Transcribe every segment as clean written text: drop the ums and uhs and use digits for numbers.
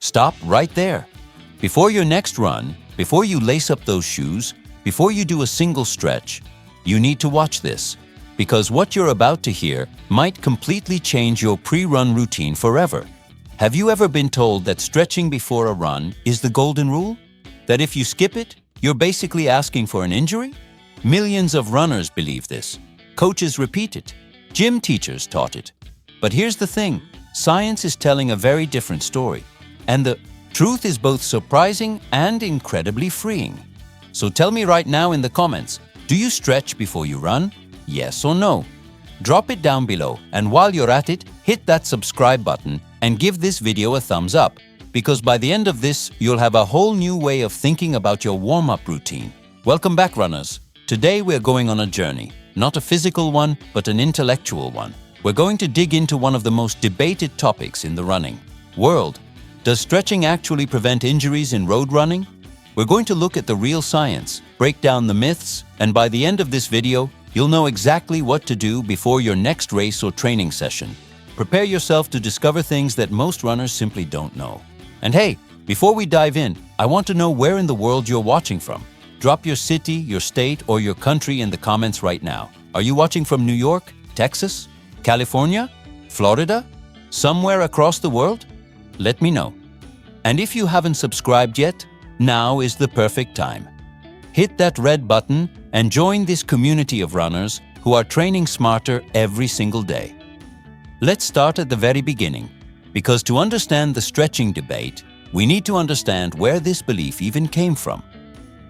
Stop right there. Before your next run, before you lace up those shoes, before you do a single stretch, you need to watch this, because what you're about to hear might completely change your pre-run routine forever. Have you ever been told that stretching before a run is the golden rule? That if you skip it, you're basically asking for an injury? Millions of runners believe this. Coaches repeat it. Gym teachers taught it. But here's the thing, science is telling a very different story. And the truth is both surprising and incredibly freeing. So tell me right now in the comments, do you stretch before you run? Yes or no? Drop it down below, and while you're at it, hit that subscribe button and give this video a thumbs up, because by the end of this, you'll have a whole new way of thinking about your warm-up routine. Welcome back, runners. Today we're going on a journey, not a physical one, but an intellectual one. We're going to dig into one of the most debated topics in the running world. Does stretching actually prevent injuries in road running? We're going to look at the real science, break down the myths, and by the end of this video, you'll know exactly what to do before your next race or training session. Prepare yourself to discover things that most runners simply don't know. And hey, before we dive in, I want to know where in the world you're watching from. Drop your city, your state, or your country in the comments right now. Are you watching from New York, Texas, California, Florida, somewhere across the world? Let me know. And if you haven't subscribed yet, now is the perfect time. Hit that red button and join this community of runners who are training smarter every single day. Let's start at the very beginning, because to understand the stretching debate, we need to understand where this belief even came from.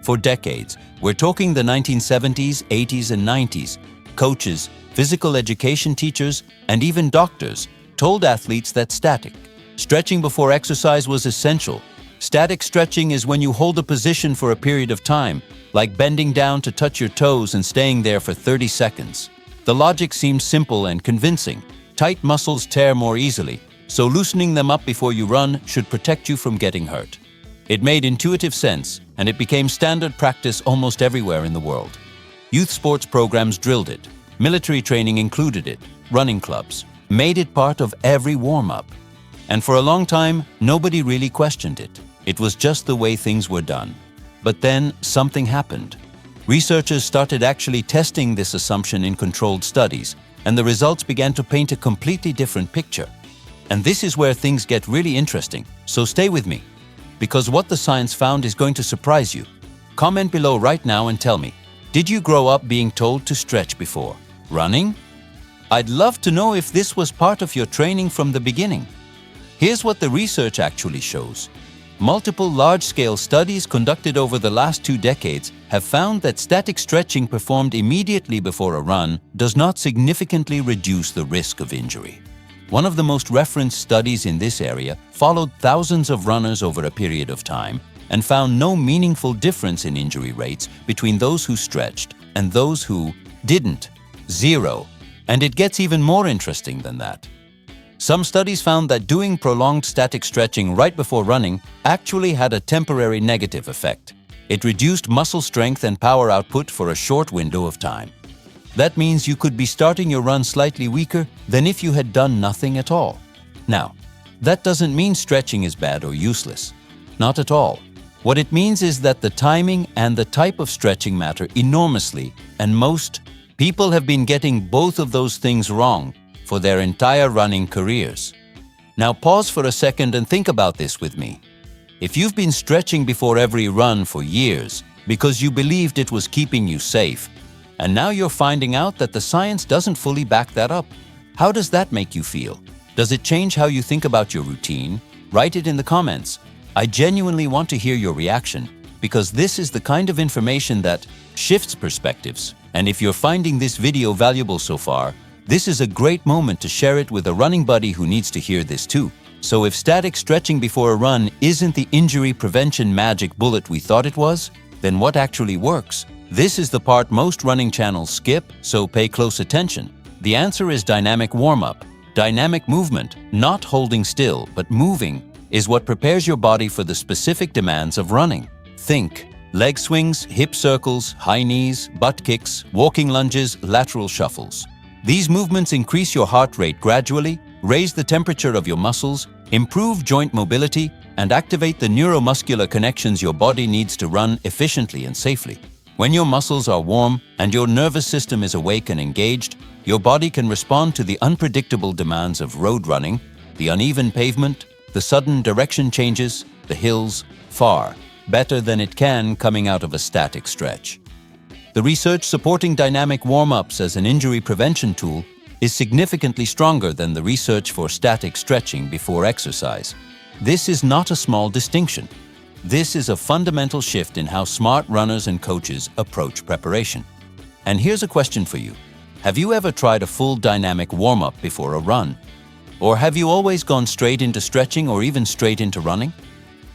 For decades, we're talking the 1970s, 80s, and 90s, coaches, physical education teachers, and even doctors told athletes that static stretching before exercise was essential. Static stretching is when you hold a position for a period of time, like bending down to touch your toes and staying there for 30 seconds. The logic seems simple and convincing. Tight muscles tear more easily, so loosening them up before you run should protect you from getting hurt. It made intuitive sense, and it became standard practice almost everywhere in the world. Youth sports programs drilled it. Military training included it. Running clubs made it part of every warm-up. And for a long time, nobody really questioned it. It was just the way things were done. But then something happened. Researchers started actually testing this assumption in controlled studies, and the results began to paint a completely different picture. And this is where things get really interesting, so stay with me, because what the science found is going to surprise you. Comment below right now and tell me, did you grow up being told to stretch before running? I'd love to know if this was part of your training from the beginning. Here's what the research actually shows. Multiple large-scale studies conducted over the last 2 decades have found that static stretching performed immediately before a run does not significantly reduce the risk of injury. One of the most referenced studies in this area followed thousands of runners over a period of time and found no meaningful difference in injury rates between those who stretched and those who didn't. Zero. And it gets even more interesting than that. Some studies found that doing prolonged static stretching right before running actually had a temporary negative effect. It reduced muscle strength and power output for a short window of time. That means you could be starting your run slightly weaker than if you had done nothing at all. Now, that doesn't mean stretching is bad or useless. Not at all. What it means is that the timing and the type of stretching matter enormously, and most people have been getting both of those things wrong for their entire running careers. Now pause for a second and think about this with me. If you've been stretching before every run for years because you believed it was keeping you safe, and now you're finding out that the science doesn't fully back that up, how does that make you feel? Does it change how you think about your routine? Write it in the comments. I genuinely want to hear your reaction, because this is the kind of information that shifts perspectives. And if you're finding this video valuable so far, this is a great moment to share it with a running buddy who needs to hear this too. So if static stretching before a run isn't the injury prevention magic bullet we thought it was, then what actually works? This is the part most running channels skip, so pay close attention. The answer is dynamic warm-up. Dynamic movement, not holding still, but moving, is what prepares your body for the specific demands of running. Think leg swings, hip circles, high knees, butt kicks, walking lunges, lateral shuffles. These movements increase your heart rate gradually, raise the temperature of your muscles, improve joint mobility, and activate the neuromuscular connections your body needs to run efficiently and safely. When your muscles are warm and your nervous system is awake and engaged, your body can respond to the unpredictable demands of road running, the uneven pavement, the sudden direction changes, the hills, far better than it can coming out of a static stretch. The research supporting dynamic warm-ups as an injury prevention tool is significantly stronger than the research for static stretching before exercise. This is not a small distinction. This is a fundamental shift in how smart runners and coaches approach preparation. And here's a question for you. Have you ever tried a full dynamic warm-up before a run? Or have you always gone straight into stretching or even straight into running?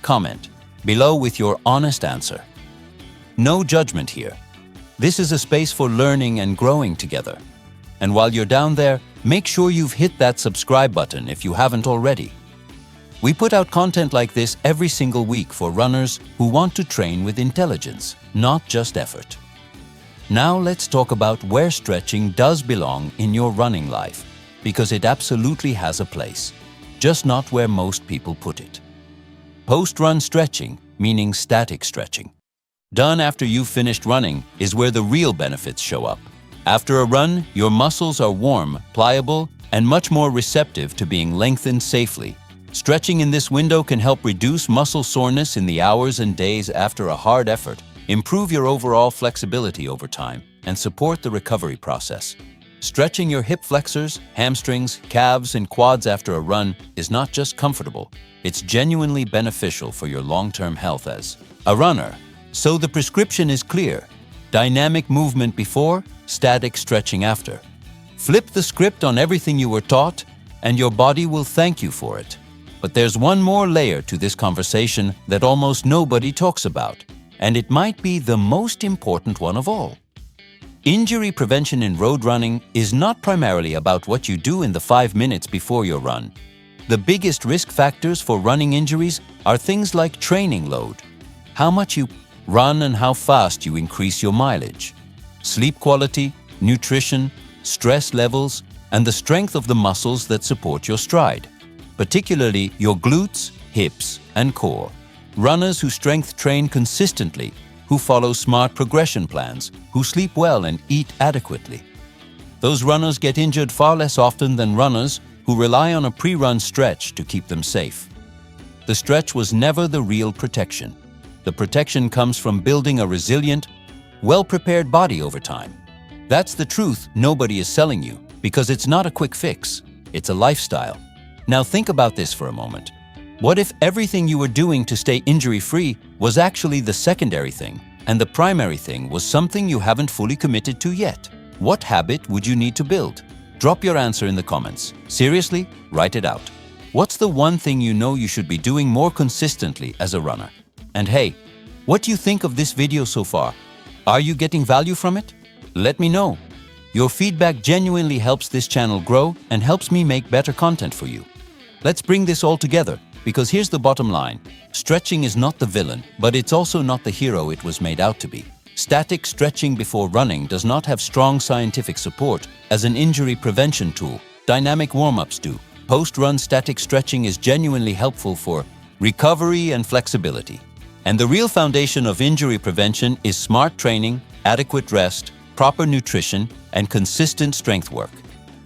Comment below with your honest answer. No judgment here. This is a space for learning and growing together. And while you're down there, make sure you've hit that subscribe button if you haven't already. We put out content like this every single week for runners who want to train with intelligence, not just effort. Now let's talk about where stretching does belong in your running life, because it absolutely has a place, just not where most people put it. Post-run stretching, meaning static stretching. Done after you've finished running, is where the real benefits show up. After a run, your muscles are warm, pliable, and much more receptive to being lengthened safely. Stretching in this window can help reduce muscle soreness in the hours and days after a hard effort, improve your overall flexibility over time, and support the recovery process. Stretching your hip flexors, hamstrings, calves, and quads after a run is not just comfortable, it's genuinely beneficial for your long-term health as a runner. So the prescription is clear: dynamic movement before, static stretching after. Flip the script on everything you were taught, and your body will thank you for it. But there's one more layer to this conversation that almost nobody talks about, and it might be the most important one of all. Injury prevention in road running is not primarily about what you do in the 5 minutes before your run. The biggest risk factors for running injuries are things like training load, how much you run and how fast you increase your mileage, sleep quality, nutrition, stress levels, and the strength of the muscles that support your stride, particularly your glutes, hips, and core. Runners who strength train consistently, who follow smart progression plans, who sleep well and eat adequately. Those runners get injured far less often than runners who rely on a pre-run stretch to keep them safe. The stretch was never the real protection. The protection comes from building a resilient, well-prepared body over time. That's the truth nobody is selling you, because it's not a quick fix, it's a lifestyle. Now think about this for a moment. What if everything you were doing to stay injury-free was actually the secondary thing, and the primary thing was something you haven't fully committed to yet? What habit would you need to build? Drop your answer in the comments. Seriously, write it out. What's the one thing you know you should be doing more consistently as a runner? And hey, what do you think of this video so far? Are you getting value from it? Let me know. Your feedback genuinely helps this channel grow and helps me make better content for you. Let's bring this all together, because here's the bottom line. Stretching is not the villain, but it's also not the hero it was made out to be. Static stretching before running does not have strong scientific support as an injury prevention tool. Dynamic warm-ups do. Post-run static stretching is genuinely helpful for recovery and flexibility. And the real foundation of injury prevention is smart training, adequate rest, proper nutrition, and consistent strength work.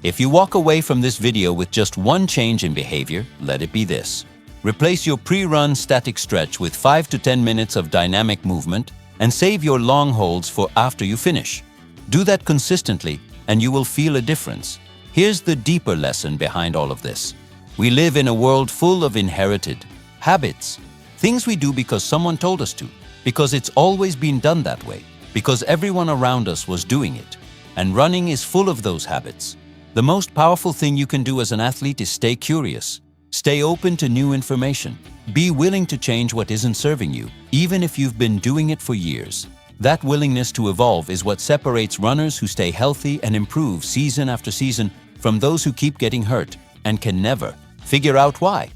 If you walk away from this video with just one change in behavior, let it be this. Replace your pre-run static stretch with 5 to 10 minutes of dynamic movement and save your long holds for after you finish. Do that consistently and you will feel a difference. Here's the deeper lesson behind all of this. We live in a world full of inherited habits. Things we do because someone told us to, because it's always been done that way, because everyone around us was doing it. And running is full of those habits. The most powerful thing you can do as an athlete is stay curious. Stay open to new information. Be willing to change what isn't serving you, even if you've been doing it for years. That willingness to evolve is what separates runners who stay healthy and improve season after season from those who keep getting hurt and can never figure out why.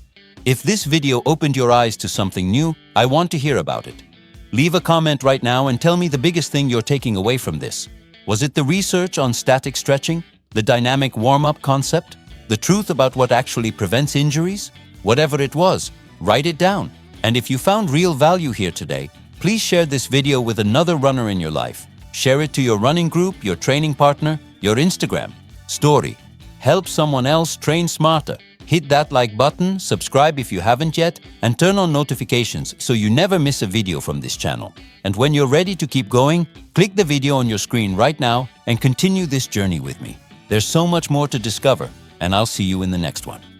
If this video opened your eyes to something new, I want to hear about it. Leave a comment right now and tell me the biggest thing you're taking away from this. Was it the research on static stretching? The dynamic warm-up concept? The truth about what actually prevents injuries? Whatever it was, write it down. And if you found real value here today, please share this video with another runner in your life. Share it to your running group, your training partner, your Instagram story. Help someone else train smarter. Hit that like button, subscribe if you haven't yet, and turn on notifications so you never miss a video from this channel. And when you're ready to keep going, click the video on your screen right now and continue this journey with me. There's so much more to discover, and I'll see you in the next one.